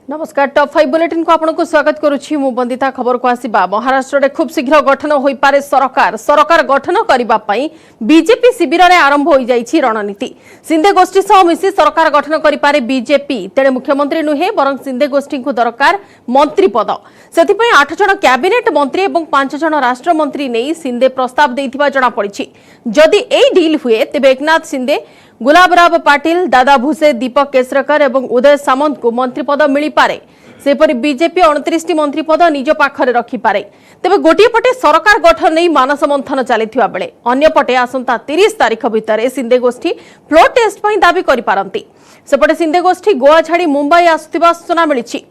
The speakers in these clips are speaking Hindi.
नमस्कार टॉप 5 बुलेटिन को आपको स्वागत करुछि मु बंदिता खबर को आसीबा महाराष्ट्र रे खूब शीघ्र गठन होई पारे सरकार गठन करिबा पई बीजेपी शिविर रे आरंभ होई जाईछि रणनीति सिंधे गोष्ठी सह मिसी सरकार गठन करि पारे बीजेपी तेरे मुख्यमंत्री नुहे बरं सिंधे गोष्ठी को दरकार मंत्री पद सेति पई 8 जण कैबिनेट मंत्री एवं 5 जण राष्ट्र मंत्री नै सिंधे प्रस्ताव देथिबा जणा पड़िछि जदि एई डील हुए तेबे एकनाथ सिंधे गुलाबराव पाटिल दादा भूसे दीपक केसरकर एवं उदय सामंत को मंत्री पद मिली पारे सेपरि बीजेपी 29 मंत्री पद निज पाखरे रखि पारे तेबे गोटिए पटे सरकार गठन नहीं मानस मंथन चलिथिबा बेले अन्य पटे आसंता 30 तारिख भितर सिंधे गोष्ठी फ्लोर टेस्ट पई दाबी करि पारंती सेपटे सिंधे गोष्ठी गोवा छाड़ी मुंबई आसुथिबा सूचना मिलिछि।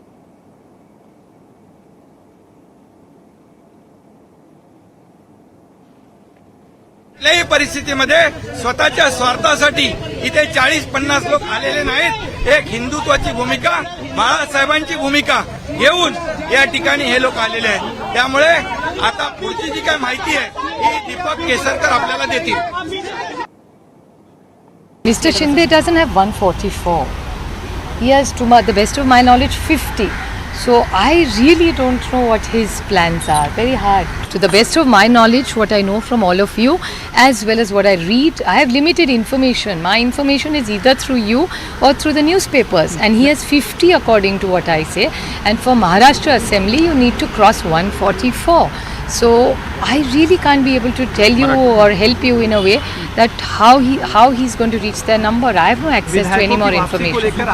कुठल्याही परिस्थितीमध्ये स्वतःच्या स्वार्थासाठी इथे 40-50 लोक आलेले नाहीत। एक हिंदुत्वाची भूमिका बाळासाहेबांची भूमिका घेऊन या ठिकाणी हे लोक आलेले आहेत। त्यामुळे आता पुढची जी काय माहिती आहे ही दीपक केसरकर आपल्याला देतील। Mr. Shinde doesn't have 144. He has, to the best of my knowledge, 50. So I really don't know what his plans are. Very hard. To the best of my knowledge, what I know from all of you, as well as what I read, I have limited information. My information is either through you or through the newspapers. And he has 50 according to what I say. And for Maharashtra Assembly, you need to cross 144. So I really can't be able to tell you or help you in a way that how he's going to reach their number. I have no access to any more information.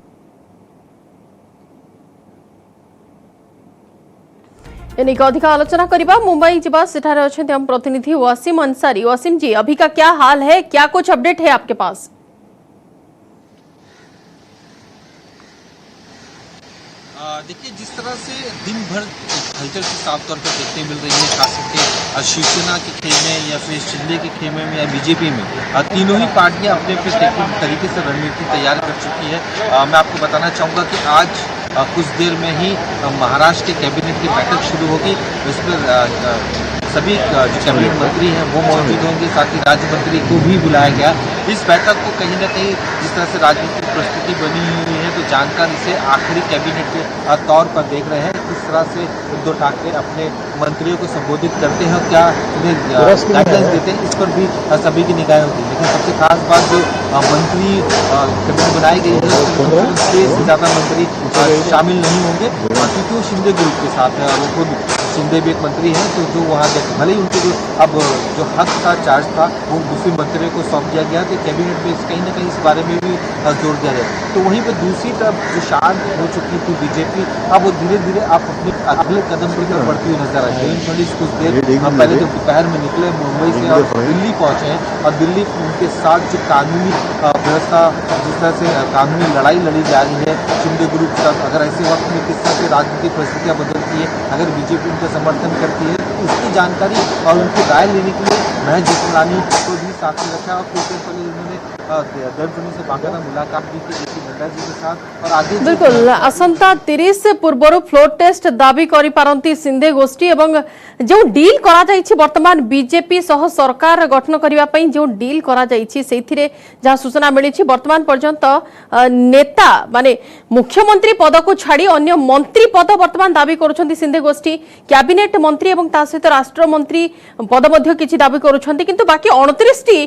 एनिक अधिक आलोचना करिबा मुंबई जिबा सेठारे अछंते हम प्रतिनिधि वसीम अंसारी। वसीम जी अभी का क्या हाल है, क्या कुछ अपडेट है आपके पास? देखिए जिस तरह से दिन भर हलचल की साफ तौर पर देखने मिल रही है, खास करके शिवसेना के खेमे या फिर शिंदे के खेमे में या बीजेपी में तीनों ही पार्टियां अपने अपने तरीके से रणनीति तैयार कर चुकी है। मैं आपको बताना चाहूँगा कि आज कुछ देर में ही महाराष्ट्र के कैबिनेट की बैठक शुरू होगी। इसमें सभी जो कैबिनेट मंत्री हैं वो मौजूद होंगे, साथ ही राज्य मंत्री को भी बुलाया गया। इस बैठक को कहीं ना कहीं जिस तरह से राजनीतिक प्रस्तुति बनी हुई है तो जानकर इसे आखिरी कैबिनेट के तौर पर देख रहे हैं। किस तरह से उद्धव ठाकरे अपने मंत्रियों को संबोधित करते हैं और क्या उन्हें गाइडलाइंस देते हैं, इस पर भी सभी की निगाहें होती है। लेकिन सबसे खास बात जो मंत्री कैबिनेट बनाई गई है उसमें 6 से ज़्यादा मंत्री शामिल नहीं होंगे, क्योंकि वो शिंदे ग्रुप के साथ है। वो खुद शिंदे भी एक मंत्री हैं तो जो वहाँ भले ही उनके जो हक था, चार्ज था, वो दूसरे मंत्रियों को सौंप दिया गया कि कैबिनेट में कहीं ना कहीं इस बारे में भी जोर दिया जाए। तो वहीं पर दूसरी तरफ जो शांत हो चुकी थी बीजेपी, अब वो धीरे धीरे आप अपने अगले कदम की तरफ बढ़ती हुई नजर आई है। कुछ देर हम पहले जो दोपहर में निकले मुंबई से और दिल्ली पहुँचे हैं और दिल्ली उनके साथ जो कानूनी व्यवस्था जिस तरह से कानूनी लड़ाई लड़ी जा रही है शिंदे ग्रुप के साथ, अगर ऐसे वक्त में किस तरह से राजनीतिक परिस्थितियाँ बदलती है, अगर बीजेपी उनका समर्थन करती है तो उसकी जानकारी और उनकी राय लेने के लिए महज जितलानी को भी साथ में रखा और कुछ देर पहले उन्होंने दर्जनों से बाकायदा मुलाकात भी की जेपी नड्डा जी के साथ। और आगे बिल्कुल असंता 30 से पूर्व फ्लोर टेस्ट दाबी करि पारंती सिंधे गोष्ठी एवं जो डील करा जाइछि वर्तमान बीजेपी सह सरकार गठन करिवा पई जो डील करा जाइछि सेथिरे जहा सूचना मिलिछि वर्तमान पर्यंत नेता माने मुख्यमंत्री पद को छाड़ी अन्य मंत्री पद वर्तमान दाबी करूछंती सिंधे गोष्ठी कैबिनेट मंत्री एवं ता सहित राष्ट्र मंत्री पद मध्ये किछि दाबी करूछंती किंतु बाकी 29 टी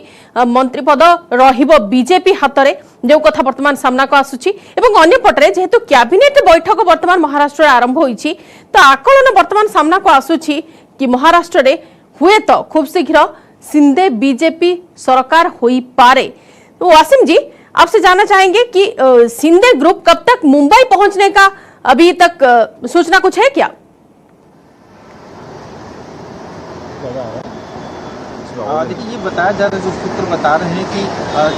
मंत्री पद रहिबो बीजेपी हातरे जो कथा वर्तमान सामना को आसुछि एवं अन्य पटरे जेहेतु कैबिनेट बैठक वर्तमान महाराष्ट्र आरंभ होईछि तो आकलन वर्तमान सामना को आसुछि कि महाराष्ट्र रे हुए तो खूब शीघ्र सिंधे बीजेपी सरकार होई पारे। तो वासिम जी आपसे जानना चाहेंगे कि सिंधे ग्रुप कब तक मुंबई पहुंचने का अभी तक सूचना कुछ है क्या? देखिए ये बताया जा रहा है, जो सूत्र बता रहे हैं कि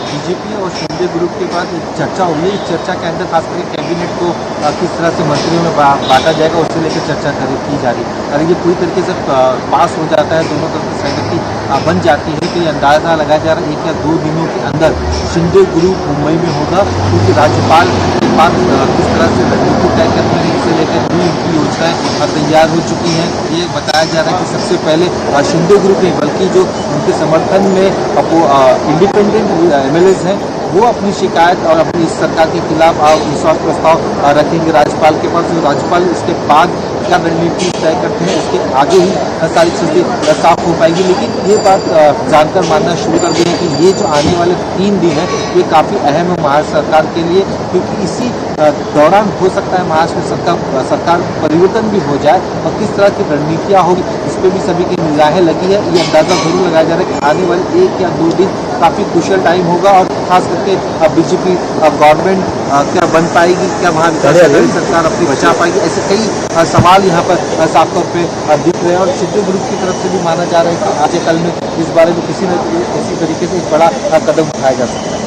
बीजेपी और शिंदे ग्रुप के बाद एक चर्चा हुई है। इस चर्चा के अंदर खास करके कैबिनेट को किस तरह से मंत्रियों में बांटा जाएगा उससे लेकर चर्चा की जा रही है। अगर ये पूरी तरीके से पास हो जाता है, दोनों तरफ से सहमति बन जाती है तो ये अंदाजा लगाया जा रहा है 1 या 2 दिनों के अंदर शिंदे ग्रुप मुंबई में होगा, क्योंकि राज्यपाल के पास किस तरह से रणनीति तय करनी है इसे लेकर भी उनकी योजनाएं तैयार हो चुकी हैं। ये बताया जा रहा है कि सबसे पहले शिंदे ग्रुप नहीं बल्कि जो उनके समर्थन में इंडिपेंडेंट MLAs हैं वो अपनी शिकायत और अपनी इस सरकार के खिलाफ विश्वास प्रस्ताव रखेंगे राज्यपाल के पास। राज्यपाल इसके बाद क्या रणनीति तय करते हैं, इसके आगे ही सारी चीज़ें साफ हो पाएगी। लेकिन ये बात जानकर मानना शुरू कर दिए कि ये जो आने वाले 3 दिन है ये काफ़ी अहम है महाराष्ट्र सरकार के लिए, क्योंकि इसी दौरान हो सकता है महाराष्ट्र में सरकार परिवर्तन भी हो जाए और किस तरह की रणनीतियाँ होगी इस पर भी सभी की निगाहें लगी है। ये अंदाज़ा जरूर लगाया जा रहा है कि आने वाले 1 या 2 दिन काफ़ी कुशल टाइम होगा और खास करके बीजेपी गवर्नमेंट क्या बन पाएगी, क्या महाविकास अघाड़ी सरकार अपनी बचा पाएगी, ऐसे कई सवाल यहाँ पर साफ तौर पे दिख रहे हैं। और शिंदे ग्रुप की तरफ से भी माना जा रहा है कि आज कल में इस बारे में किसी न किसी तरीके से एक बड़ा कदम उठाया जा सकता है।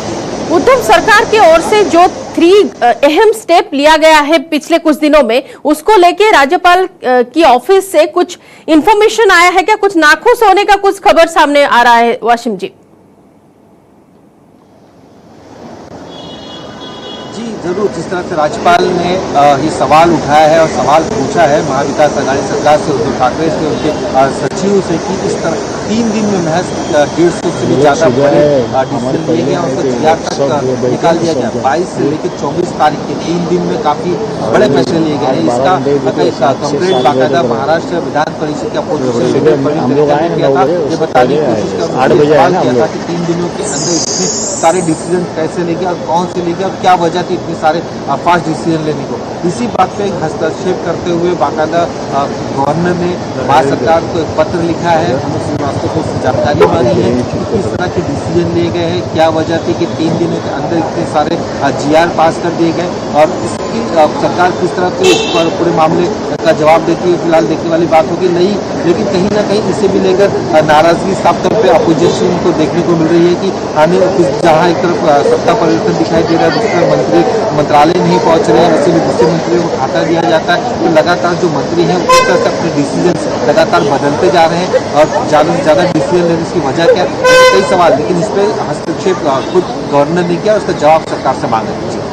उद्धव सरकार की ओर से जो 3 अहम स्टेप लिया गया है पिछले कुछ दिनों में, उसको लेके राज्यपाल की ऑफिस से कुछ इंफॉर्मेशन आया है क्या? कुछ नाखुश होने का कुछ खबर सामने आ रहा है वाशिम जी? जी जरूर, जिस तरह से राज्यपाल ने ये सवाल उठाया है और सवाल पूछा है महाविकास अघाड़ी सरकार से, उद्धव ठाकरे से, उनके सचिव से कि इस तरह 3 दिन में महज 150 से भी ज़्यादा बड़े डिसीजन लिए गए और उसको GR तक निकाल दिया गया। 22 से लेकर 24 तारीख के 3 दिन में काफ़ी बड़े फैसले लिए गए हैं। इसका कंप्लेंट बाकायदा महाराष्ट्र विधान परिषद के अपोजिशन लीडर प्रवीण दत्ता ने किया था। ये बताने की कोशिश सवाल किया था कि 3 दिनों के अंदर इतने सारे डिसीजन कैसे लेंगे और कौन से लेंगे और क्या वजह थी इतने सारे फास्ट डिसीजन लेने को। इसी बात पे हस्तक्षेप करते हुए बाकायदा गवर्नर ने भारत सरकार को एक पत्र लिखा है, अमित श्रीवास्तव को जानकारी मांगी है कि किस तरह के डिसीजन लिए गए हैं, क्या वजह थी कि 3 दिनों के अंदर इतने सारे GR पास कर दिए गए और इसकी सरकार किस तरह से इस पर पूरे मामले का जवाब देती है। फिलहाल देखने वाली बात होगी नहीं, लेकिन कहीं ना कहीं इसे भी लेकर नाराजगी साफ तौर पर अपोजिशन को देखने को मिल रही है कि आने जहाँ एक तरफ सत्ता परिवर्तन दिखाई दे रहा है, दूसरे मंत्रालय नहीं पहुँच रहे हैं, वैसे भी दूसरे मंत्रियों को खाता दिया जाता है। तो लगातार जो मंत्री हैं उस तरह से अपने डिसीजन लगातार बदलते जा रहे हैं और ज़्यादा से ज़्यादा डिसीजन लेने की वजह क्या है, कई सवाल, लेकिन इस पर हस्तक्षेप खुद गवर्नर ने किया, उसका जवाब सरकार से मांगा।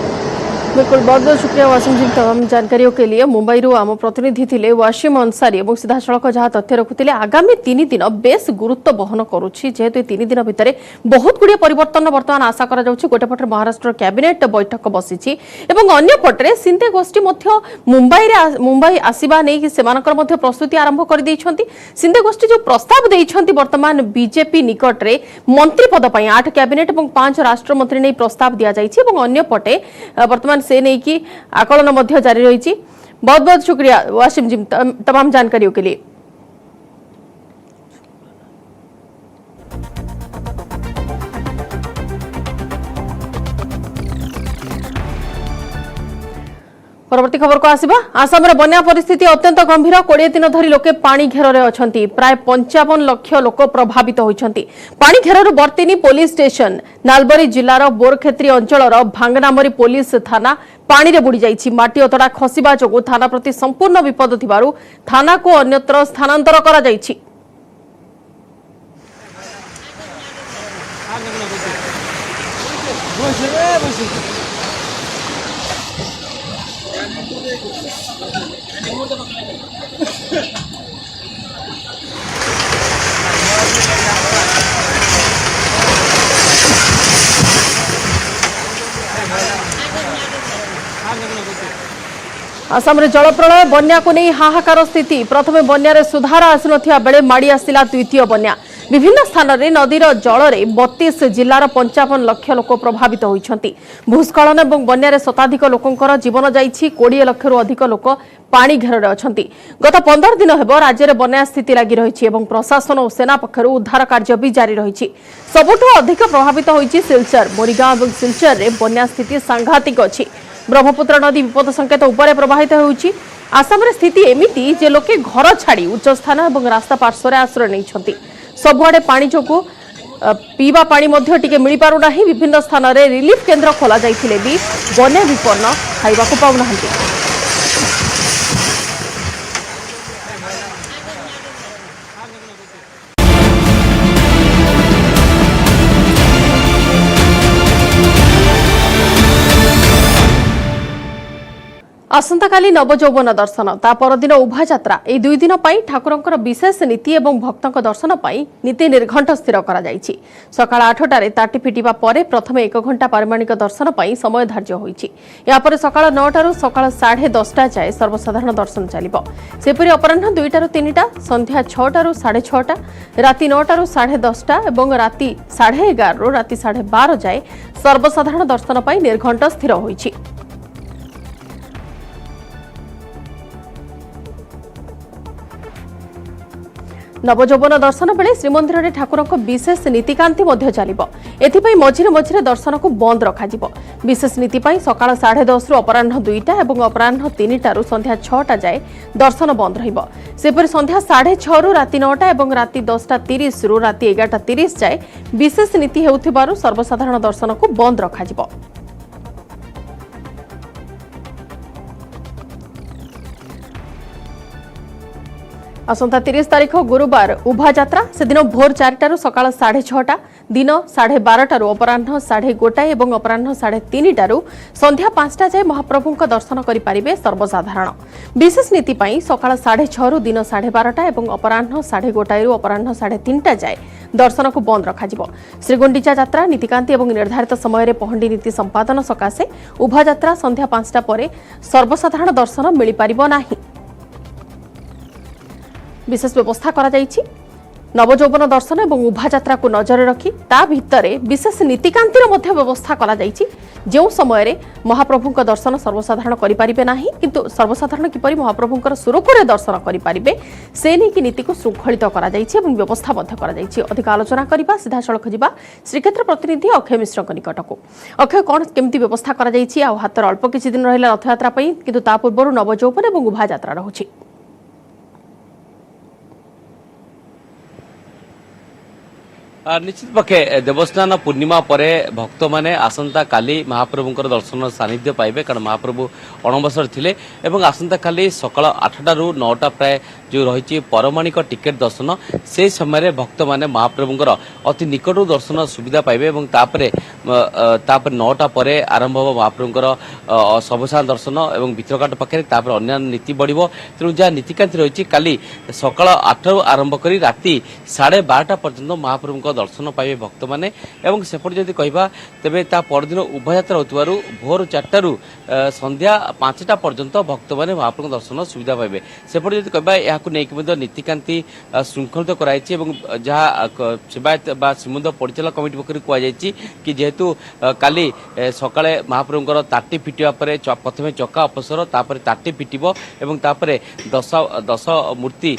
बिल्कुल, बहुत बहुत शुक्रिया वासिम जी तमाम जानकारियों के लिए। मुंबई आम प्रतिनिधि थे वासिम अंसारी और सीधा सड़क जहाँ तथ्य रखुते आगामी 3 दिन बेस गुरुत्व बहन करुच्ची, जेहेतु 3 दिन भितर बहुत गुड़िया परिवर्तन बर्तमान आशा कर गोटे पटे महाराष्ट्र कैबिनेट बैठक बसी और अन्य पटे सिंधे गोष्ठी मुंबई आसवा नहीं से प्रस्तुति आरंभ कर सिंधे गोष्ठी जो प्रस्ताव देते बर्तमान बीजेपी निकट में मंत्री पद पर 8 कैबिनेट और 5 राष्ट्रमंत्री नहीं प्रस्ताव दि जाइए। अन्य पटे बर्तमान से नहीं कि आकलन मध्य जारी रही। बहुत बहुत शुक्रिया वासिम जी तमाम जानकारियों के लिए। परवर्ती खबर को आसिबा। आसाम रे बन्या परिस्थिति अत्यंत गंभीर। 20 दिन धरी लोके पानी घेर अछंती। प्राय 55 लाख लोक प्रभावित होइछंती। पानी घेर बर्तिनी पुलिस स्टेशन नालबरी जिल्लार बोरखेत्री अंचलर भांगनामरी पुलिस थाना पानी रे बुड़ी जाइछि। माटी अतड़ा खसिबा जोगु थाना प्रति संपूर्ण विपद थिबारु थाना को अन्यत्र स्थानांतर करा जाइछि। आसाम रे जल प्रलय बन्या को नहीं हाहाकार स्थिति। प्रथमे बन्या रे सुधार आसुनथिया बेले माड़ी आसिला द्वितीय बन्या। विभिन्न स्थान रे नदीर जल रे 32 जिल्लार 55 लाख लोक प्रभावित होइछंती। भूस्खलन एवं बन्या रे शताधिक लोकंकर जीवन जाइछि। 20 लाख रु अधिक लोक पानी घेर अछंती। गत 15 दिन हेबो राज्य रे बन्या स्थिति लागि रहिछि एवं प्रशासन और सेना पक्षरु उद्धार कार्य भी जारी रहिछि। सबुठु अधिक प्रभावित होइछि सिलचर। मोरीगांव एवं सिलचर रे बन्या स्थिति सांघातिक अछि। ब्रह्मपुत्र नदी विपद संकेत उपर प्रवाहित होउछि। आसाम रे स्थिति एमिति जे लोके घर छाड़ी उच्च स्थान एवं रास्ता पार्श्व रे आश्रय नैछंती। सबुआडे पानी जोगु पीवा पानी मध्य टिके मिली पारु नाही। विभिन्न स्थान रे रिलीफ केंद्र खोला जाइथिले भी बन्या विपन्न खाइबा को पाउ नाहंती। आसंताकाली नवजौवन दर्शन ता परदिन उभा यात्रा ए दुई दिन पर ठाकुरंकर विशेष नीति एवं भक्तों दर्शन पर नीति निर्घंट स्थिर करा जायछि। सकाळ 8टारे ताटी फिटिबा परे प्रथम 1 घंटा पारमाणिक दर्शन पर समय धार्य होईछि। या परे सकाळ 9टारु सकाळ 10:30 जाए सर्वसाधारण दर्शन चलिबो। सेपरि अपराह्न 2टारु 3टा, संध्या 6टारु 6:30, राति 9टारु 10:30 एवं राति 11:30 रु राति 12:30 जाए सर्वसाधारण दर्शन पर निर्घंट स्थिर होईछि। नवजौवन दर्शन बेले श्रीमंदिर में ठाकुर विशेष नीतिकांति चलो। एथिपाई मझिरे मझिरे दर्शन को बंद रखा विशेष नीति सकाळ 10:30 रु अपराह्न 2टा और अपराह्न 3टारु संध्या 6टा जाए दर्शन बंद रहिबो। सेपरि संध्या 6:30 रु राति 9टा और राति 10:30 रु राति 11:30 जाए विशेष नीति हेउथिबारु सर्वसाधारण दर्शन को बंद रखा। आसंता 30 तारीख गुरुवार उभा यात्रा से दिन भोर 4टारु सकाळ 6:30, दिन 12:30 अपराह्न 1:30 और अपराह्न 3:30 संध्या 5टा जाए महाप्रभु दर्शन करें सर्वसाधारण। विशेष नीति सकाळ 6:30 रु दिन 12:30 और अपराह्न 1:30 अपराह्न 3:30 जाए दर्शन को बंद रखा। श्रीगुंडीचा यात्रा नीतिकांति और निर्धारित समय पहंडी नीति संपादन सकाशे उभा यात्रा संध्या 5टा पर सर्वसाधारण दर्शन मिल पारिबो नाही। विशेष व्यवस्था करा जायछि। नवजौवन दर्शन और उभा यात्रा को नजर रखी ता भितरे विशेष नीतिकांतिर मध्य व्यवस्था करा जायछि। जो समय महाप्रभु दर्शन सर्वसाधारण करि परिबे नाही, किंतु सर्वसाधारण किपरि महाप्रभुंकर सुरखुरे दर्शन करि परिबे से नेकी नीति को श्रृंखलित करा जायछि और व्यवस्था मध्य करा जायछि। अधिक आलोचना करिबा सीधा सड़क जिबा श्रीक्षेत्र प्रतिनिधि अक्षय मिश्र निकट को। अक्षय, कौन केमती व्यवस्था करा जायछि आ हातर अल्प किछि दिन रहिला रथयात्रा पई, किंतु ता पूर्वरु नवजौवन और उभा यात्रा रहुछि। निश्चित पक्षे देवस्थान पूर्णिमा परे भक्त माने आसंता काली महाप्रभुंकर दर्शन सानिध्य पाइबे, कारण महाप्रभु अणबसर थिले एवं आसंता काली सकाळ 8टारु 9टा प्राय जो रही परमाणिक टिकेट दर्शन से समय भक्त माने महाप्रभुंकर अति निकट दर्शन सुविधा पाइबे और तापरे 9टा परे आरंभ हो महाप्रभुंकर सबसाधारण दर्शन और भितरकाट पाखे तापर अन्य नीति बढ़िबो। तेणु जहाँ नीतिकांति रही काली सकाळ 8 आरंभ करी राति 12:30 पर्यंत महाप्रभुंकर दर्शन पाइबे भक्त माने। एवं सेपटे जदि कहबा तेबे ता परदिन उभा यात्रा होतिबारु भोर 4टारु संध्या 5टा पर्यंत भक्त माने महाप्रभु दर्शन सुविधा पाइबे। सेपटे जदि कहबा याकु नेकी मध्ये नीतिकांति श्रृंखलित कराइछि एवं जहाँ सेवायत बा श्रीमंदिर परिचालक कमिटी पक्षरु कुआ जाइछि कि जेहेतु काली सकाळे महाप्रभुंकर ताटी फिटिबा परे प्रथमे चक्का अपसर तापर ताटी फिटिबो एवं तापर 10 मूर्ति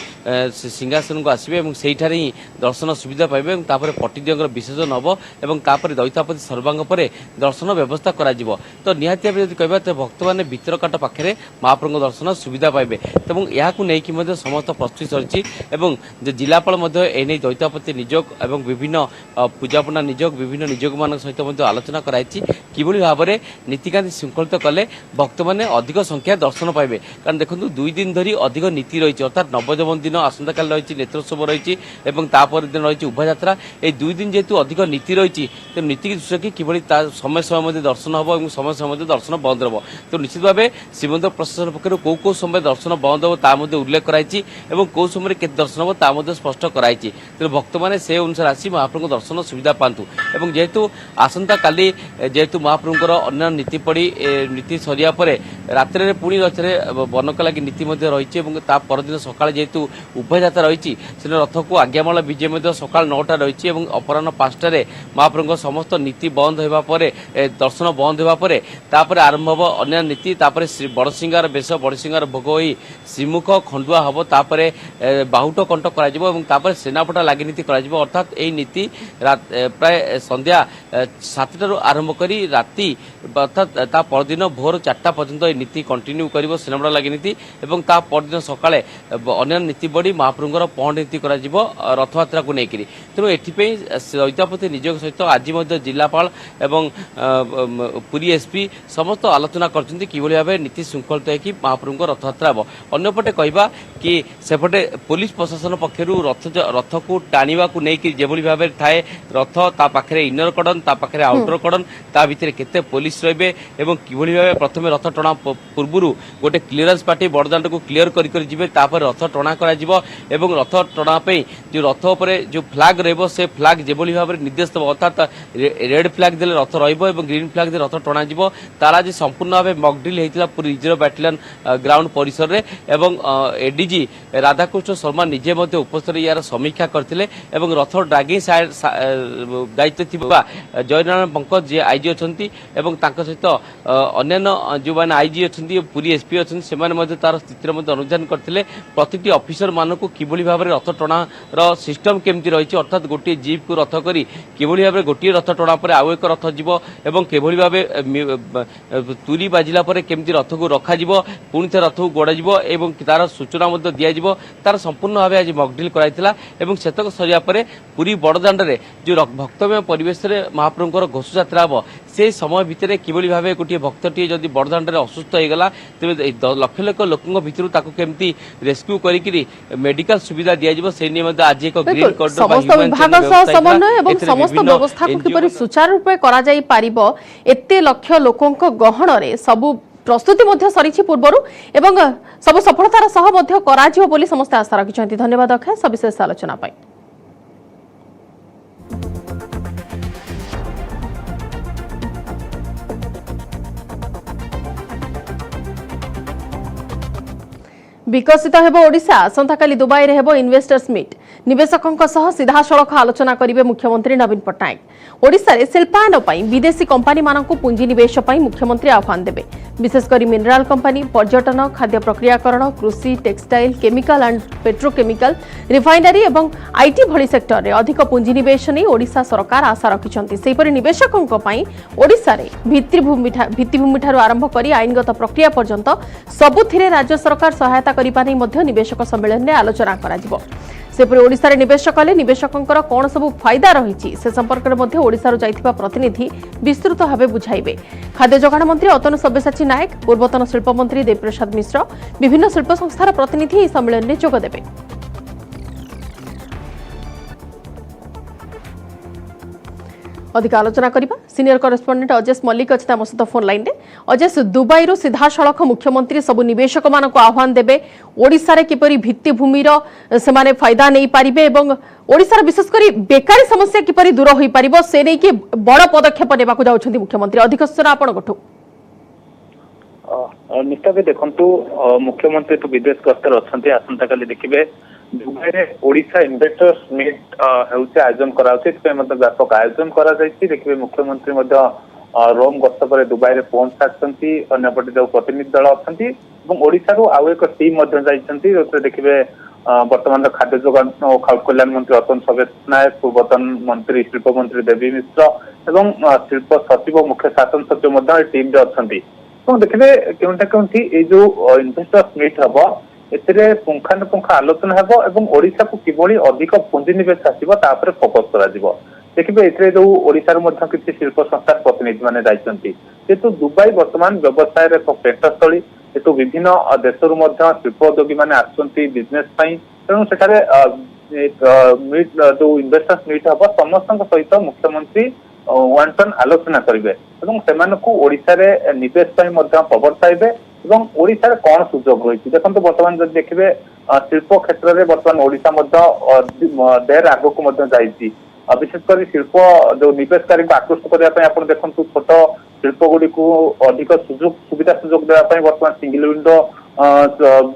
सिंहासन को आसीबे एवं सेहिठारे ही दर्शन सुविधा पाइबे एवं तापर पट्टिदियंकर विसर्जन हबो एवं तापर दैतापति सर्वांग परे दर्शन व्यवस्था करा जिवो। तो निहाती भाबे जदि कहबा त भक्त माने भितरकाट पाखरे महाप्रभु दर्शन सुविधा पाइबे एवं याकु नेकी मध्ये समस्त प्रस्तुति चलछि एवं जिलापाल मध्ये एने दैतापति नियोग एवं विभिन्न पूजापना नियोग विभिन्न नियोग मान सहित मध्ये आलोचना कराइछि किभଳି भाबरे नीतिकांति श्रृंखलित कले भक्त माने अधिक संख्या दर्शन पाइबे। कारण देखंतु 2 दिन धरी अधिक नीति रही, अर्थात नवजौवन दिन आसंता काल रही नेत्रोत्सव रही एवं तापर दिन रही उभा यात्रा। ए 2 दिन जेहेतु अधिक नीति रही तो नीति की दृष्टि कि किभଳି समय समय दर्शन हम और समय समय दर्शन बंद रह। तो निश्चित भाव श्रीमंदिर प्रशासन पक्ष कौ समय दर्शन बंद हो ता उल्लेख कराई एवं कौ समय के दर्शन हम ता स्पष्ट कराई। तेणु भक्त मैंने से अनुसार आसी महाप्रभु दर्शन सुविधा पातु एवं जेहेतु आसंता काली जेहेतु महाप्रभुंकर अन्य नीति पड़ी नीति सरिया परे रात्रि पुणी रथरे बनक लगी नीति रही परदिन सकाळ जेहेतु उभय यात्रा रही से रथ को आज्ञामाला विजय सकाळ 9टा रही अपराह्न 5टारे महाप्रभुंकर समस्त नीति बंद होगा परे दर्शन बंद होगा परे तापर आरंभ हो अन्य नीति तापर बड़सिंगार बेश बड़सिंगार भोग हो श्रीमुख खंडुआ हम तापर बाहुट कंठ कर सेनापटा लगी नीति कर अर्थात यही नीति प्राय संध्या 7टारु आरंभ करी राति अर्थात ता परदिन भोर 4टा पर्यंत नीति कंटिन्यू कर सेनापटा लगी नीति और ता परदिन सकाळे अन्य नीति बढ़ी महाप्रभुंकर पहंड नीति कर रथयात्रा को लेकर। तेणु ये एथिपई सहितापति निजोग सहित आज जिलापाल एवं पुरी एसपी समस्त आलोचना करछन्ती किभली भाबे नीति शृंखलित है कि महाप्रभु रथयात्रा हम अन्यपटे कहबा कि सेपटे पुलिस प्रशासन पक्षरु रथ को टाणीवा को नहीं कि जेभली भाबे थाए रथ ता पाखरे इनर कॉर्डन ता पाखरे आउटर कॉर्डन ता भितरे केते पुलिस रहिबे एवं किभली भाबे प्रथमे रथ टणा पूर्वरु गोटे क्लियरेंस पार्टी बड़दाण्ड को क्लियर करि जिबे तापर रथ टणा करा जिवो एवं रथ टणा पे जो रथ उपरे जो फ्लैग रहबो से फ्लैग जेभली भाबे निर्देश दबो अर्थात रेड फ्लैग देले रथ रहइबो एवं ग्रीन फ्लैग दे रथ टणा जिवो तारा जे संपूर्ण भाबे मॉक ड्रिल हेतिला पूरी रिजर्व बैटालियन ग्राउंड परिसर रे एवं एडीजी राधाकृष्ण शर्मा निजे मध्य उपस्थित यार समीक्षा करथिले एवं रथ ड्रैगिंग साइड दायित्व थिबा जयनारायण पंकज जे आईजी अछंती एवं तांक सहित अन्य जो माने आईजी अछंती पुरी एसपी अछंती से माने मध्य तार स्थिति मध्य अनुधान करथिले प्रतिटी ऑफिसर मानको किभली भाबे रथ टणा रो सिस्टम केमती रहिछि अर्थात गोटे जीप को रथ करी किभली भाबे गोटे रथ टणा पर आउ एक रथ जिवो एवं किभली भाबे तुरी बाजिला पर केमती रथ को रखा जिवो पुणी थे रथ को गोड़ा जिवो एवं तार सूचना मध्य दिया जिवो तार संपूर्ण भाबे आज मॉक ड्रिल कराइथिला एवं सेतक सरिया पर पूरी बड़दाण्ड रे जो भक्तमय परिवेश रे महाप्रभुଙ୍କର घोष यात्रा हम से समय भितर किभली भाबे गोटे भक्तटी जदि बड़दाण्ड रे असुस्थ हो गला तेबे लक्ष लक्ष लोकଙ୍କ भितरु ताको केमती रेस्क्यू करिकरी मेडिकल सुविधा दिया जिवो से नियम आज एक ग्रीन कॉरिडोर समस्त विभाग सह समन्वय एवं समस्त व्यवस्था को किपरि सुचारू रूपे करा जाई पारिबो एते लक्ष लोकଙ୍କ गहण रे सबु प्रस्तुति मध्य सरीछि पूर्वरु एवं सब सफलतार सह मध्य करा जिवो बोली समस्त आशा रखिछन्ति। धन्यवाद अक्षय सविशेष आलोचना पाई। विकसित हेबो ओडिशा आसंताकाली दुबई रे हेबो इन्वेस्टर्स मीट निवेशकों सह सीधा सड़क आलोचना करिवे मुख्यमंत्री नवीन पट्टनायक ओडिशा रे शिल्पायन पई विदेशी कंपनी मानकु पुंजी निवेश पई मुख्यमंत्री आह्वान देबे विशेषकर मिनरल कंपनी पर्यटन खाद्य प्रक्रियाकरण कृषि textile chemical and petrochemical refinery एवं आईटी भली सेक्टर रे अधिक पुंजी निवेश नै ओडिशा सरकार आशा रखिछन्ति सेहिपरि निवेशकों पई ओडिशा रे भित्तिभूमि ठारू आरंभ करी आईनगत प्रक्रिया पर्यंत सबुथिरे राज्य सरकार सहायता करिपा नै मध्य निवेशक सम्मेलन रे आलोचना करा जिवो सेपरि ओडिशा रे निवेश कले निवेशकों कौन सब फायदा रही से संपर्क में ओडिशा रो जाइथिबा प्रतिनिधि विस्तृत भावे बुझाइबे खाद्य जोगाण मंत्री अतनु सब्यसाची नायक पूर्वतन शिल्प मंत्री देवप्रसाद मिश्र विभिन्न शिल्प संस्थार प्रतिनिधि एही सम्मेलन में जोग देबे। अधिक आलोचना करिबा सीनियर करेस्पोंडेंट अजेश मल्लिक अछि आम सहित फोन लाइन रे। अजेश दुबई रु सीधा सड़क मुख्यमंत्री सबु निवेशक मानक आह्वान देबे ओडिशा रे किपरि भित्तिभूमि रो सेमाने फायदा नै पारिबे एवं ओडिशा रे विशेष करी बेकारी समस्या किपरि दूर होई पारिबो से नै कि बड़ पदक्षेप नेबाकु जाउछन्ती मुख्यमंत्री अधिक सूचना आपण गठु निश्चित देखंतु मुख्यमंत्री तो विदेश गस्तर अछन्ती आसंता काली देखिबे दुबई रे ओडिशा इन्वेस्टर्स मीट हेउचे आयोजन कराउछि से मतलब व्यापक आयोजन करा जायछि देखिबे मुख्यमंत्री मध्य रोम गस्त पर दुबई रे पहुंच सारछन्ती अन्यपटे जो प्रतिनिधि दल अछन्ती एवं ओडिशा रो आउ एक टीम मध्य जाइछन्ती जोते देखिबे वर्तमान खाद्य जोगाण और खाद्य कल्याण मंत्री अतनु सब्यसाची नायक पूर्वतन मंत्री शिल्प मंत्री देवी मिश्र एवं शिल्प सचिव मुख्य शासन सचिव मध्य टीम रे अछन्ती तो देखिबे केउंटा केउंठी ए जो इन्वेस्टर्स मीट हबो एतिरे पुंखानुपुंख आलोचना हेबो एवं ओडिशा को किभली अधिक पुंजी निवेश आसीबो तापर फोकस करा जिवो देखिबे एतिरे जो ओडिशा मध्य किछि शिल्प संस्था प्रतिनिधि माने जाइछन्ती जेतु दुबई वर्तमान व्यवसाय रे केन्द्रस्थली जेतु विभिन्न देशरु मध्य शिल्प उद्योगी माने आछन्ती बिजनेस पई तेणु सेठारे मीट जो इन्वेस्टर्स मीट हबो समस्तक सहित मुख्यमंत्री वन टन आलोचना करिवे एवं सेमानकु ओडिशा रे निवेश पई मध्य प्रवर्ताइबे एवं ओडिशा रे कोन सुजोग रहिछि देखंतु वर्तमान जदि देखिबे शिल्प क्षेत्र रे वर्तमान ओडिशा मध्य देर आगो को मध्य जाइछि विशेषकर शिल्प जो निवेशकारी को आकृष्ट करबा पई आपण देखंतु छोट शिल्प गुडी को अधिक सुविधा सुजोग देबा पई वर्तमान सिंगल विंडो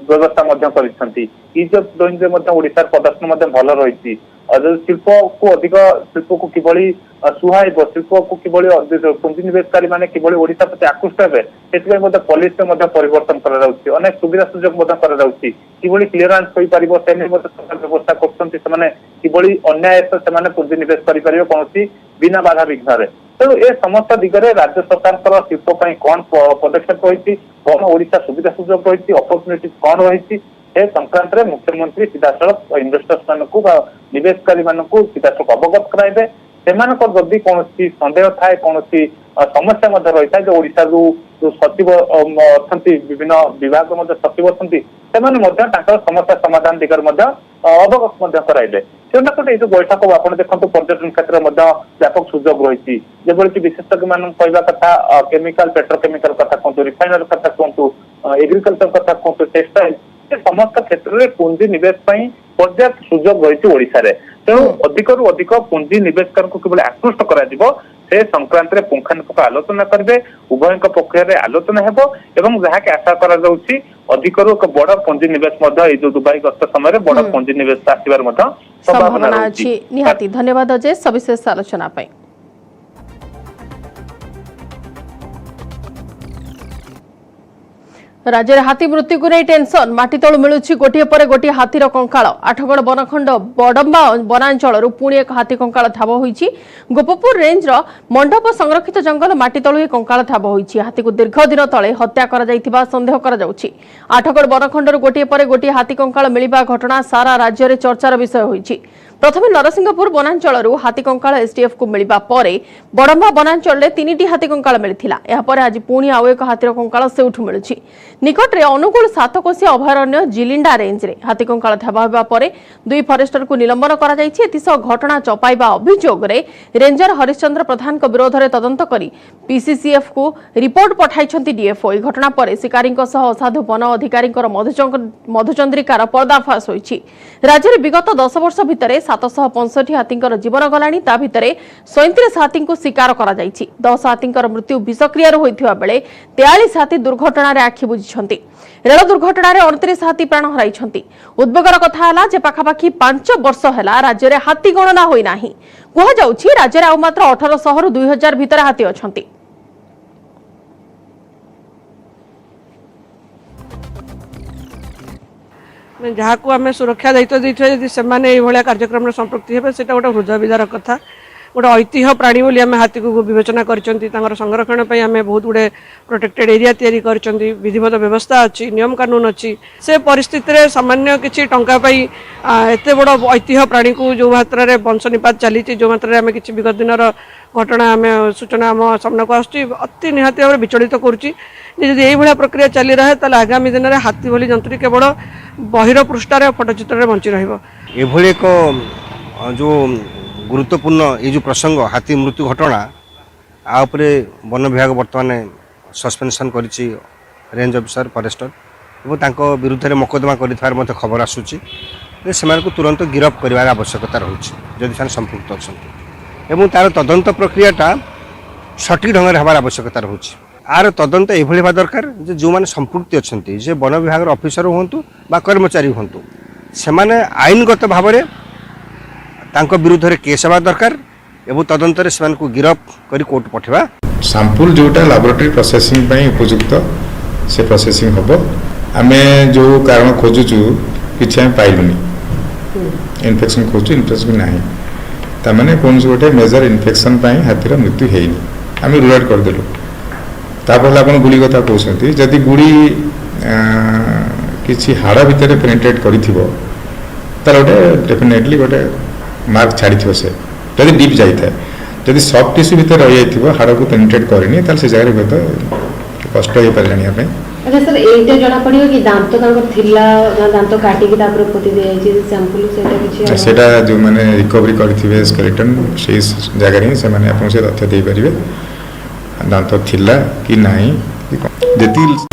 व्यवस्था मध्य करिसंती इज ऑफ डूइंग रे मध्य ओडिशा प्रदर्शन मध्य भल रहिछि शिल्प को अधिक शिल्प को किभली सुहाइब शिल्प को किभली पुंजी निवेशकारी माने किभली ओडिशा प्रति आकृष्ट हेबे सेति मध्य पॉलिसी मध्य परिवर्तन करा जाउछि अनेक सुविधा सुजोग मध्य करा जाउछि किभली क्लियरेंस होई परिबो सेने मध्य सरकार व्यवस्था करछन्ती से माने किभली अन्याय से माने पुंजी निवेश करि परिबो कोनोसी बिना बाधा विघ्न रे तेणु ए समस्त दिगरे राज्य सरकार शिल्प पई कोन पदक्षेप रहिछि कोन ओडिशा सुविधा सुजोग रहिछि अपॉर्चुनिटी कोन रहिछि से संक्रांत में मुख्यमंत्री सीधासलख इन्वेस्टर्स मानक निवेशकारी मानक सीधासलख अवगत कराइबे जदि कौन सन्देह थाए कौन समस्या रही है जो ओडिशा जो सचिव अच्छा विभिन्न विभाग सचिव अच्छा समस्या समाधान दिगरे अवगत कराइले से जो बैठक आप देखो पर्यटन क्षेत्र में व्यापक सुजोग रही जबकि विशेषज्ञ मान कहवा कथा केमिकल पेट्रोकेमिकल कथा कहतु रिफाइनरी कथा कहतु एग्रीकल्चर कथा कहतु टेक्सटाइल समस्त क्षेत्र में पुंजी निवेश पर्याप्त सुजोग रही ओडिशा तेणु अधिकरू अधिक पुंजी निवेशकर को केवल आकृष्ट करा से संक्रांत में पुंखानुपुंख आलोचना करेंगे उभय पक्ष में आलोचना हेबो एवं जहाँकि आशा करा जाउछि अधिकरू एक बड़ पुंजी निवेश जो दुबई गस्त समय बड़ पुंजी निवेश आसिबार संभावना अछि। निहाती धन्यवाद अजय सविशेष आलोचना पाई। राज्य में हाथी मृत्यु को नहीं टेंशन माटीतलु मिलुछि गोटे पर गोटे हाथीर कंकाल आठगड़ बनखंड बडम्बा वनांचल पुणी एक हाथी कंकाल ठाब होइछि। गोपपुर रेंज मंडप संरक्षित जंगल माटीतलु एक कंकाल ठाब होइछि। हाथी को दीर्घ दिन तले हत्या करा जाइथिबा संदेह करा जाउछि। आठगड़ बनखंड गोटे पर गोटे हाथी कंकाल मिलिबा घटना सारा राज्य में चर्चार विषय होइछि। प्रथमे नरसिंहपुर वनांचल हाथी कंकाल एसटीएफ को मिलिबा परे बडम्बा वनांचल 3टी हाथी कंकाल मिलिथिला। एहा परे आज पुणी आउ एक हाथीर कंकाल सेउठु मिलुछि। निकट में अनुगुल 7कोशी अभयारण्य जिलिंडा रेंज रे हाथी कंकाल ठाबा होबा परे 2 फरेस्टर को निलंबन करा जाइछि। एतिसह घटना चपाइबा अभियोग रे रेंजर हरिश्चंद्र प्रधान को विरोध रे तदंत करी पीसीसीएफ को रिपोर्ट पठाइछंती डीएफओ। घटना पर शिकारी असाधु वन अधिकारी मधुचंद्रिकार पर्दाफाश होइछि। राज्य में विगत 10 वर्ष भितर 765 हाथींकर जीवन गलानी ता भितर 37 हाथी को शिकार करा जाइछि। 10 हाथींकर मृत्यु विषक्रिया होइथिबा बेले 43 हाथी दुर्घटना रे आखि बुझिछंती। रेल दुर्घटना रे 29 हाथी प्राण हराइछंती। उद्वेगर कथा हला जे पाखापाखी 5 वर्ष हला राज्य रे हाथी गणना होई नाही। कुहा जाउछि राज्य रे आ मात्र 1800 रु 2000 भितर हाथी अछंती। जहाँ को आम सुरक्षा दायित्व देते से कार्यक्रम संपृक्ति हे से गोटे हृदय विदार कथा। गोटे ऐतिह्य प्राणी बोली आम हाथी को विवेचना कर संरक्षण आम बहुत गुड़े प्रोटेक्टेड एरिया तैयारी कर विधिवत व्यवस्था अच्छी नियम कानून अच्छी से परिस्थिति रे सामान्य किसी टंका एत बड़ ऐतिह्य प्राणी को जो मात्रा रे वंश निपात चली जो मात्रा आम कि विगत दिन घटना आम सूचना आम सामना को अति निहाती भाव विचलित करुच्ची। जदि यही प्रक्रिया चली रहे तो आगामी दिन में हाथी भली जंतु केवल बहिर पृष्ठार फटचित्र बंची रही एक जो गुरुत्वपूर्ण ये जो प्रसंग हाथी मृत्यु घटना आपरे वन विभाग बर्तमान सस्पेंशन करिछि रेंज ऑफिसर फॉरेस्टर और विरुद्ध में मकदमा कर खबर आसूची से तुरंत गिरफ कर आवश्यकता रही जदि से संपृक्त अच्छा तार तदंत प्रक्रियाटा सठिक ढंग हमार आवश्यकता रही। आर तदंत ये होगा दरकार जो मैंने संपृक्ति अच्छा जे वन विभाग ऑफिसर हूँ बा कर्मचारी हूँ से आईनगत भाव में तांको विरुद्ध रे केस हवा दरकार एवं तदंतर से गिरफ कर कोर्ट पठेबा। सैंपल जोटा लैबोरेटरी प्रोसेसिंग पई उपयुक्त से प्रोसेसिंग हबो। आमे जो कारण खोजुचु किछि हम पाइलुनी इन्फेक्शन खोजु इन्फेक्शन नाही ता माने कोन गोटे मेजर इन्फेक्शन पई हाथीर मृत्यु हेइनी आमे रूल आउट कर देलु। तापर आपण गुली कथा कहउसंती जदि गुली किछि हाड़ भितर पेनिट्रेट करिथिबो तार गोटे डेफिनेटली गोटे मार्क छाड़ी से जदि डीप जाए जदि सफ्ट टिश्यू भितर रही जाए हाड़ को पेनिट्रेट करनी तो से जगह तो कष्ट हो पारे जानिया पे। अच्छा सर एटा जणा पड़ियो कि दांत तांको थिला दांत काटी कि तापर पोती दे जाई सैंपल सेटा किछि सेटा जो माने रिकवरी करथिबे स्केलेटन से जगह रे से माने आपन से तथ्य दे परिबे दांत थिला कि नाही जति